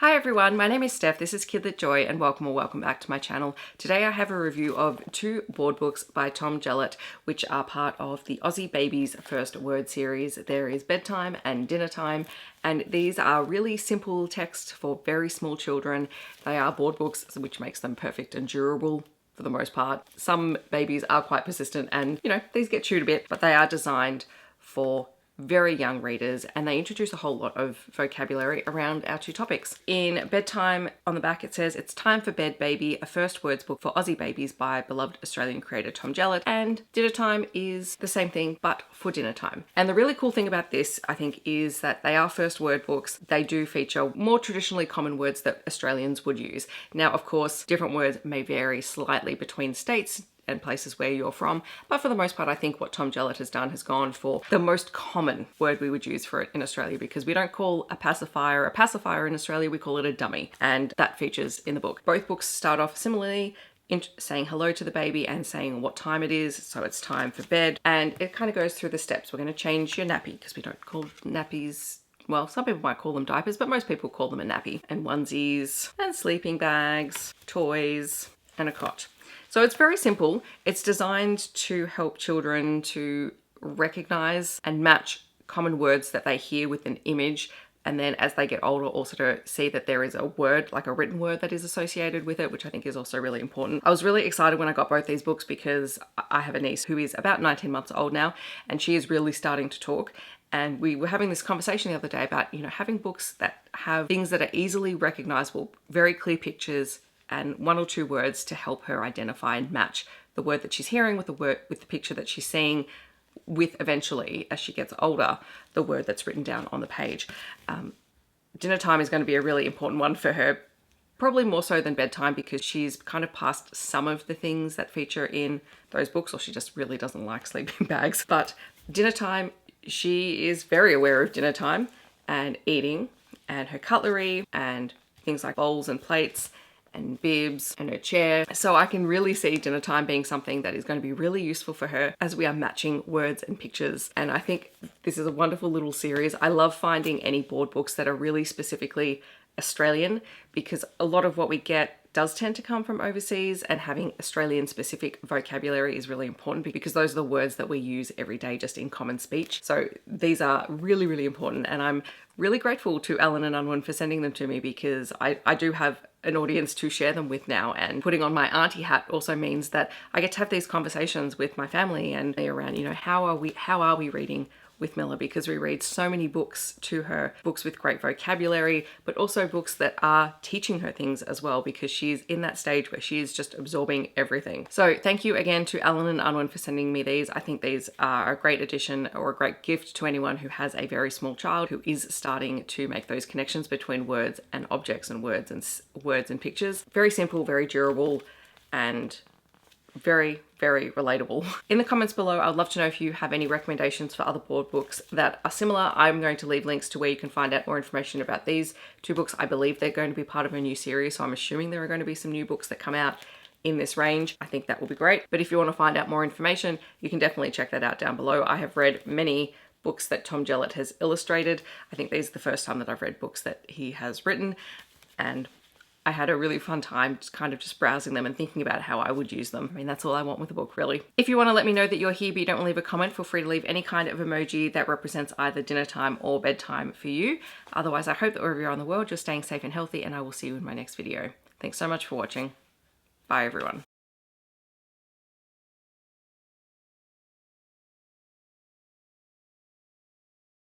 Hi everyone, my name is Steph, this is Kidlit Joy and welcome back to my channel. Today I have a review of two board books by Tom Jellett which are part of the Aussie Babies First Word series. There is Bedtime and Dinner Time, and these are really simple text for very small children. They are board books, which makes them perfect and durable for the most part. Some babies are quite persistent and these get chewed a bit, but they are designed for very young readers and they introduce a whole lot of vocabulary around our two topics. In Bedtime, on the back it says, "It's time for bed, baby, a first words book for Aussie babies by beloved Australian creator Tom Jellett." And Dinner Time is the same thing but for dinner time. And the really cool thing about this, I think, is that they are first word books. They do feature more traditionally common words that Australians would use. Now, of course, different words may vary slightly between states and places where you're from, but for the most part I think what Tom Jellett has done has gone for the most common word we would use for it in Australia, because we don't call a pacifier in Australia, we call it a dummy, and that features in the book. Both books start off similarly, saying hello to the baby and saying what time it is, so it's time for bed, and it kind of goes through the steps. We're going to change your nappy, because we don't call nappies, well, some people might call them diapers, but most people call them a nappy, and onesies and sleeping bags, toys and a cot. So it's very simple. It's designed to help children to recognize and match common words that they hear with an image, and then as they get older also to see that there is a word, like a written word, that is associated with it, which I think is also really important. I was really excited when I got both these books because I have a niece who is about 19 months old now and she is really starting to talk. And we were having this conversation the other day about, having books that have things that are easily recognizable, very clear pictures, and one or two words to help her identify and match the word that she's hearing with the picture that she's seeing, with eventually, as she gets older, the word that's written down on the page. Dinner Time is going to be a really important one for her, probably more so than Bedtime, because she's kind of past some of the things that feature in those books, or she just really doesn't like sleeping bags. But Dinner Time, she is very aware of dinner time and eating and her cutlery and things like bowls and plates and bibs and her chair. So I can really see Dinner Time being something that is going to be really useful for her as we are matching words and pictures. And I think this is a wonderful little series. I love finding any board books that are really specifically Australian, because a lot of what we get does tend to come from overseas, and having Australian specific vocabulary is really important because those are the words that we use every day just in common speech. So these are really, really important, and I'm really grateful to Alan and Unwin for sending them to me, because I do have an audience to share them with now, and putting on my auntie hat also means that I get to have these conversations with my family and around, how are we reading with Miller, because we read so many books to her, books with great vocabulary, but also books that are teaching her things as well, because she's in that stage where she is just absorbing everything. So thank you again to Alan and Unwin for sending me these. I think these are a great addition or a great gift to anyone who has a very small child who is starting to make those connections between words and objects and words and pictures. Very simple, very durable, and very, very relatable. In the comments below, I'd love to know if you have any recommendations for other board books that are similar. I'm going to leave links to where you can find out more information about these two books. I believe they're going to be part of a new series, so I'm assuming there are going to be some new books that come out in this range. I think that will be great. But if you want to find out more information, you can definitely check that out down below. I have read many books that Tom Jellett has illustrated. I think these are the first time that I've read books that he has written, and I had a really fun time just browsing them and thinking about how I would use them. I mean, that's all I want with a book, really. If you want to let me know that you're here but you don't want to leave a comment, feel free to leave any kind of emoji that represents either dinner time or bedtime for you. Otherwise, I hope that wherever you're in the world, you're staying safe and healthy, and I will see you in my next video. Thanks so much for watching. Bye, everyone.